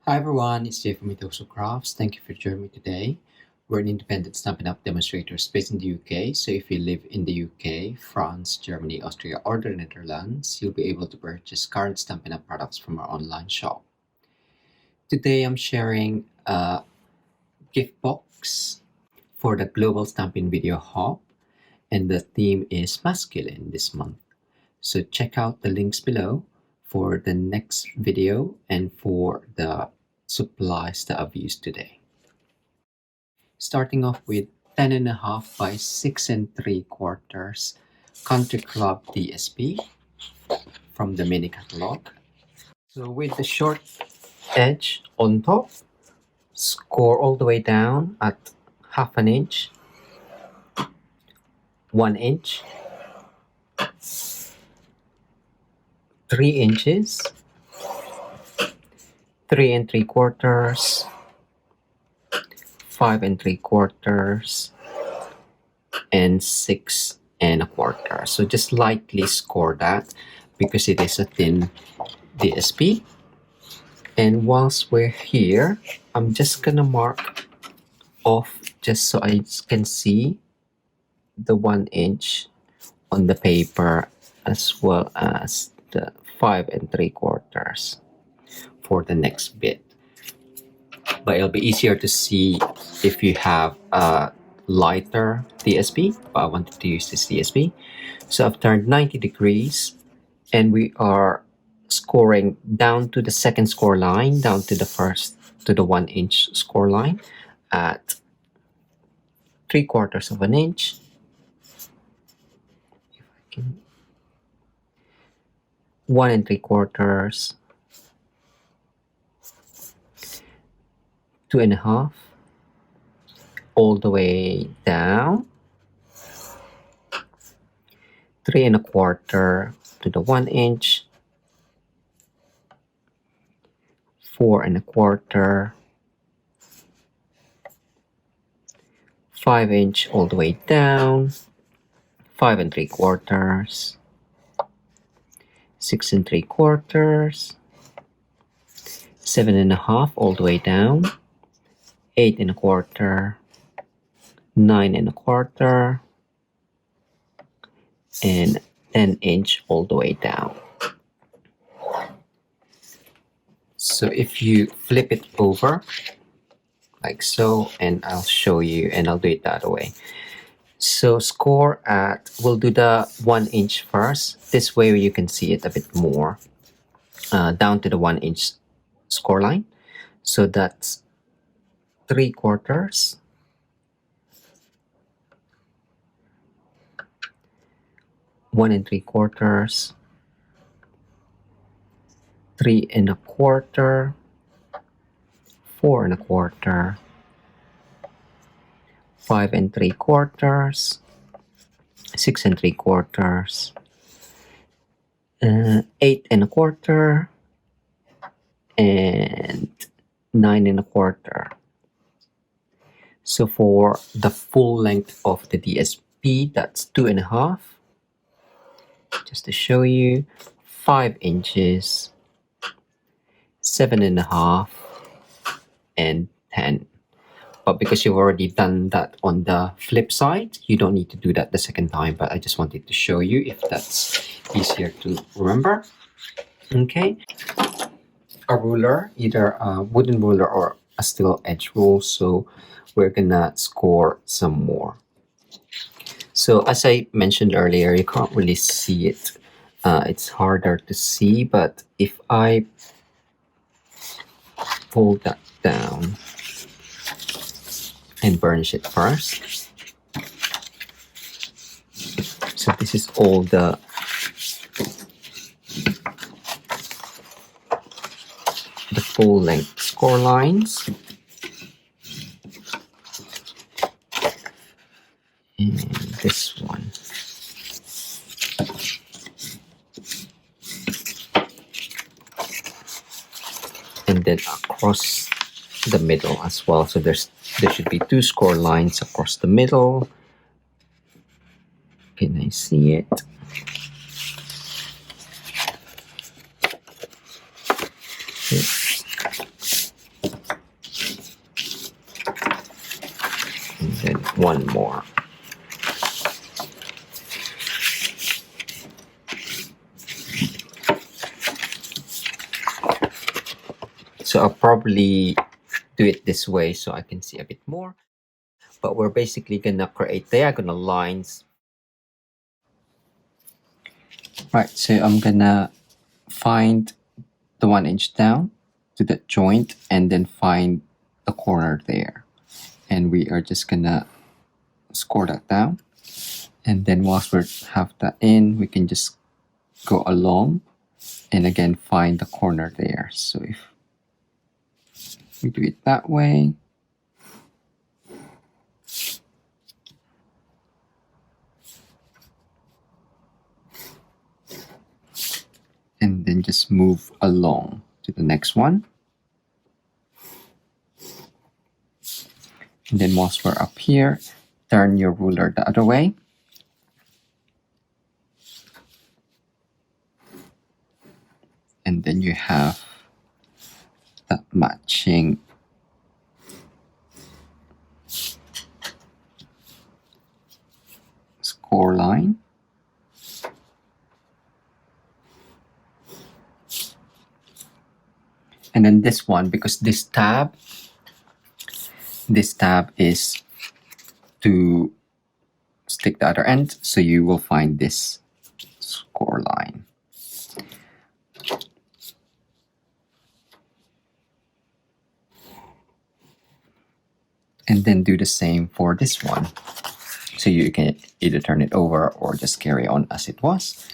Hi everyone, it's Jay from Mitosu Crafts. Thank you for joining me today. We're an independent Stampin' Up! Demonstrators based in the UK, so if you live in the UK, France, Germany, Austria, or the Netherlands, you'll be able to purchase current Stampin' Up! Products from our online shop. Today I'm sharing a gift box for the Global Stampin' Video Hop, and the theme is masculine this month. So check out the links below for the next video and for the supplies that I've used today. Starting off with 10.5 by 6 3/4 Country Club DSP from the mini catalog. So with the short edge on top, score all the way down at 1/2 inch, 1 inch, 3 inches, 3 3/4, 5 3/4, and 6 1/4. So just lightly score that because it is a thin DSP. And whilst we're here, I'm just gonna mark off just so I can see the 1 inch on the paper as well as the 5 3/4 for the next bit. But it'll be easier to see if you have a lighter DSP, but I wanted to use this DSP. So I've turned 90 degrees and we are scoring down to the second score line, down to the 1 inch score line at 3/4 of an inch. If I can, 1 3/4, 2 1/2, all the way down, 3 1/4 to the 1 inch, 4 1/4, 5 inch all the way down, 5 3/4, 6 3/4, 7 1/2 all the way down, 8 1/4, 9 1/4, and 10 inch all the way down. So if you flip it over like so, and I'll show you, and I'll do it the other way. So score at, we'll do the 1 inch first. This way you can see it a bit more, down to the 1 inch score line. So that's 3/4, 1 3/4, 3 1/4, 4 1/4, 5 3/4, 6 3/4, 8 1/4, and 9 1/4. So for the full length of the DSP, that's 2 1/2. Just to show you, 5 inches, 7 1/2, and 10. But because you've already done that on the flip side, you don't need to do that the second time, but I just wanted to show you if that's easier to remember. Okay, a ruler, either a wooden ruler or a steel edge rule, so we're gonna score some more. So as I mentioned earlier, you can't really see it. It's harder to see, but if I pull that down and burnish it first. So this is all the full length score lines. And this one. And then across the middle as well. So there should be 2 score lines across the middle. Can I see it? one more. So I'll probably do it this way so I can see a bit more. But we're basically gonna create diagonal lines. Right, so I'm gonna find the 1 inch down to that joint and then find the corner there. And we are just gonna score that down. And then whilst we have that in, we can just go along and again find the corner there. So if we do it that way, and then just move along to the next one. And then once we're up here, turn your ruler the other way. And then you have that matching score line. And then this one, because this tab is to stick the other end, so you will find this score line. And then do the same for this one. So you can either turn it over or just carry on as it was.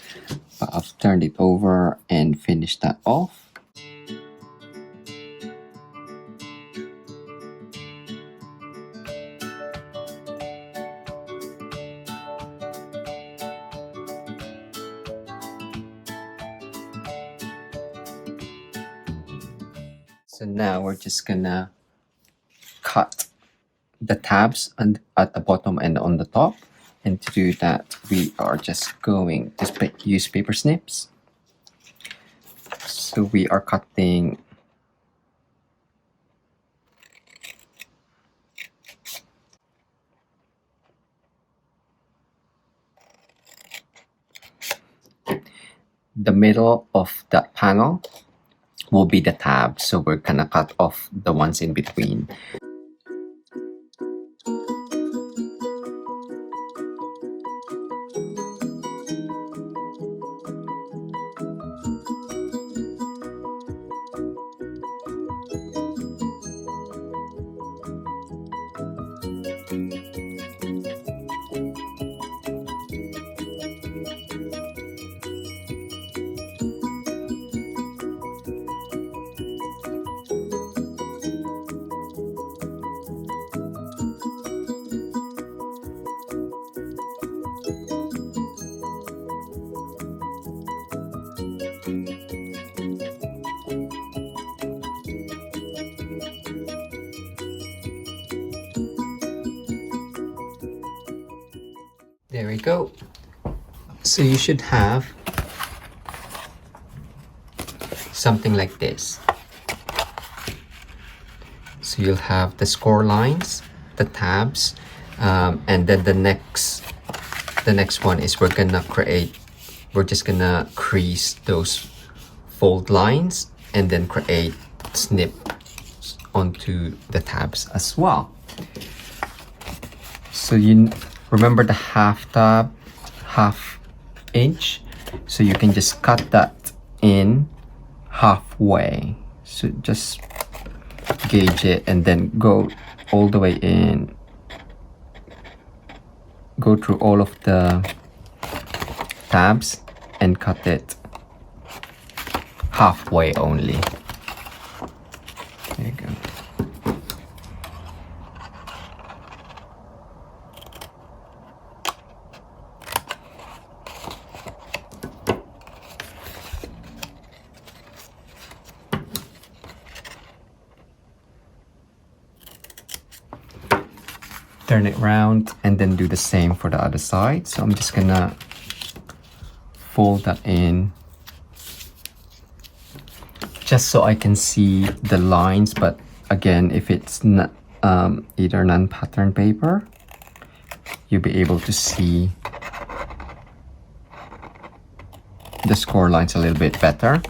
But I've turned it over and finished that off. So now we're just gonna cut the tabs at the bottom and on the top. And to do that, we are just going to use paper snips. So we are cutting the middle of that panel will be the tab. So we're gonna cut off the ones in between. There we go. So you should have something like this. So you'll have the score lines, the tabs, and then the next one is we're just gonna crease those fold lines and then create snips onto the tabs as well. So you remember the half tab, half inch, so you can just cut that in halfway. So just gauge it and then go all the way in, go through all of the tabs and cut it halfway only. There you go. Turn it around and then do the same for the other side. So I'm just gonna fold that in just so I can see the lines. But again, if it's not, either non-pattern paper, you'll be able to see the score lines a little bit better.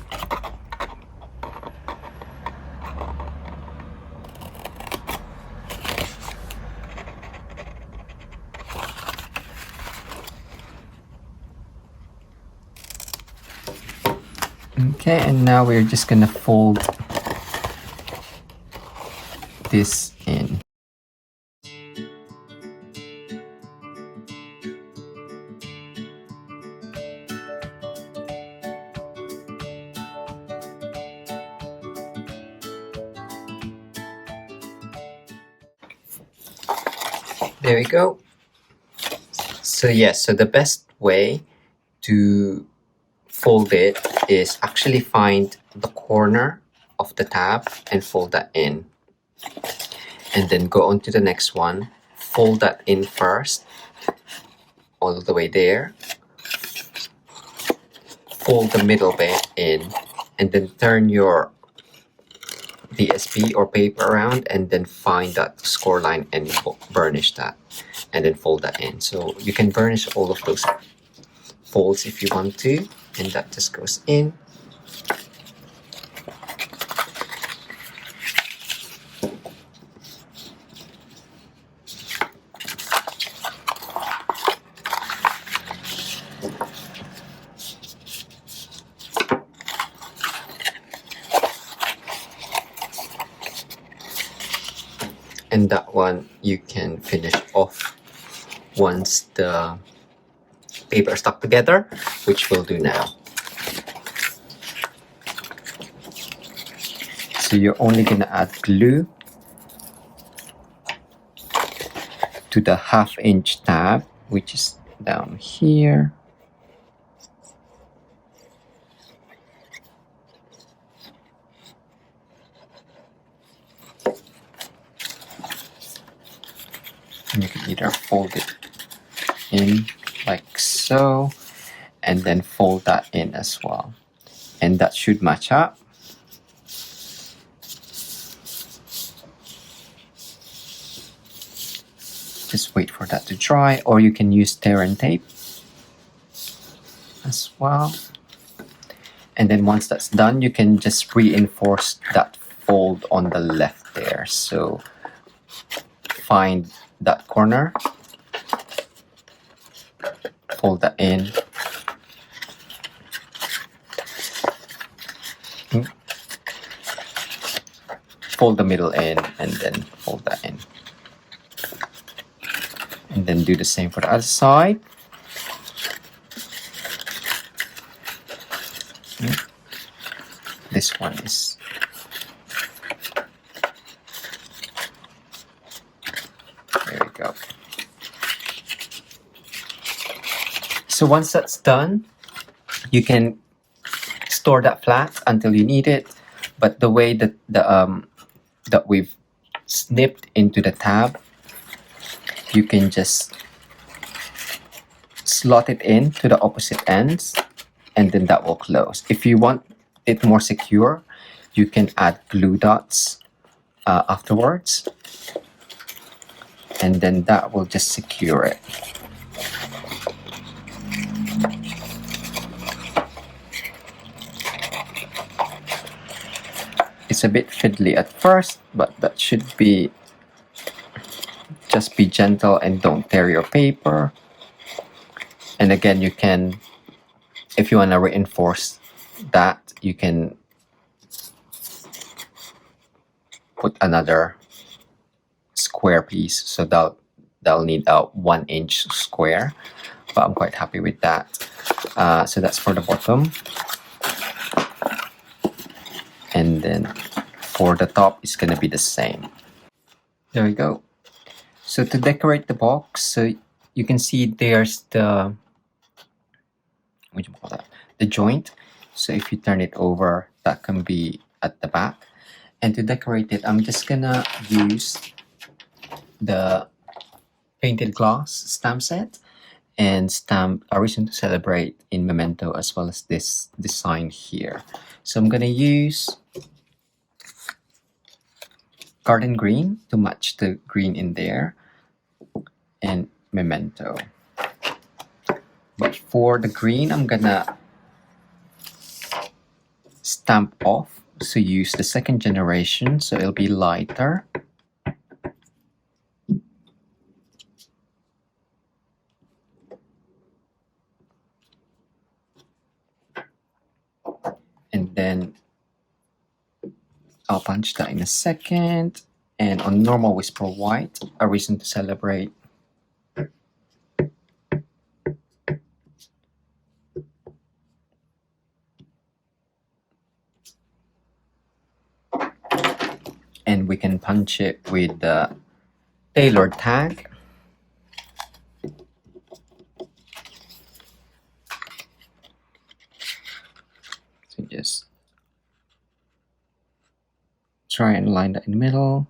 Okay, and now we're just gonna fold this in. There we go. So yes, so the best way to fold it is actually find the corner of the tab and fold that in. And then go on to the next one, fold that in first, all the way there. Fold the middle bit in, and then turn your DSP or paper around, and then find that score line and burnish that, and then fold that in. So you can burnish all of those folds if you want to, and that just goes in. And that one you can finish off once the paper is stuck together, which we'll do now. So you're only gonna add glue to the 1/2 inch tab, which is down here. And you can either fold it in like so, and then fold that in as well. And that should match up. Just wait for that to dry, or you can use tear and tape as well. And then once that's done, you can just reinforce that fold on the left there. So find that corner, fold that in, fold the middle in, and then fold that in. And then do the same for the other side. This one is there we go. So once that's done, you can store that flat until you need it. But the way that that we've snipped into the tab, you can just slot it in to the opposite ends, and then that will close. If you want it more secure, you can add glue dots afterwards, and then that will just secure it. It's a bit fiddly at first, but that should be, just be gentle and don't tear your paper. And again, you can, if you want to reinforce that, you can put another square piece, so that'll need a 1 inch square, but I'm quite happy with that. So that's for the bottom, and then for the top it's gonna be the same. There we go. So to decorate the box, so you can see there's the, what do you call that, the joint. So if you turn it over, that can be at the back. And to decorate it, I'm just gonna use the painted glass stamp set and stamp A Reason to Celebrate in Memento, as well as this design here. So I'm gonna use garden green to match the green in there, and Memento. But for the green, I'm gonna stamp off, so use the second generation, so it'll be lighter. And then I'll punch that in a second. And on normal Whisper White, A Reason to Celebrate. And we can punch it with the tailored tag. So just try and line that in the middle.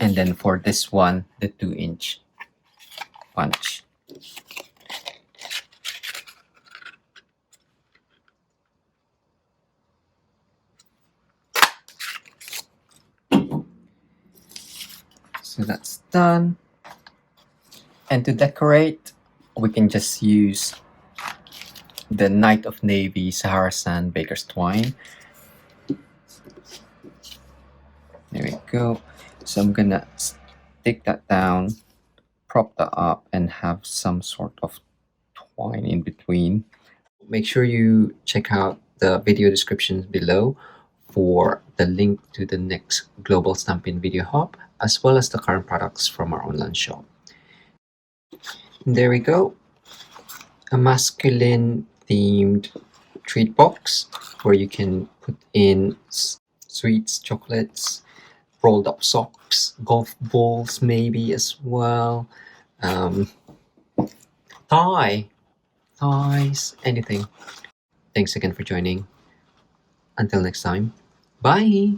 And then for this one, the 2-inch punch. So that's done. And to decorate, we can just use the Night of Navy Sahara Sand Baker's Twine. There we go. So I'm gonna stick that down, prop that up, and have some sort of twine in between. Make sure you check out the video descriptions below for the link to the next Global Stampin' Video Hub, as well as the current products from our online shop. And there we go. A masculine themed treat box where you can put in sweets, chocolates, rolled up socks, golf balls maybe as well, ties, anything. Thanks again for joining. Until next time, bye!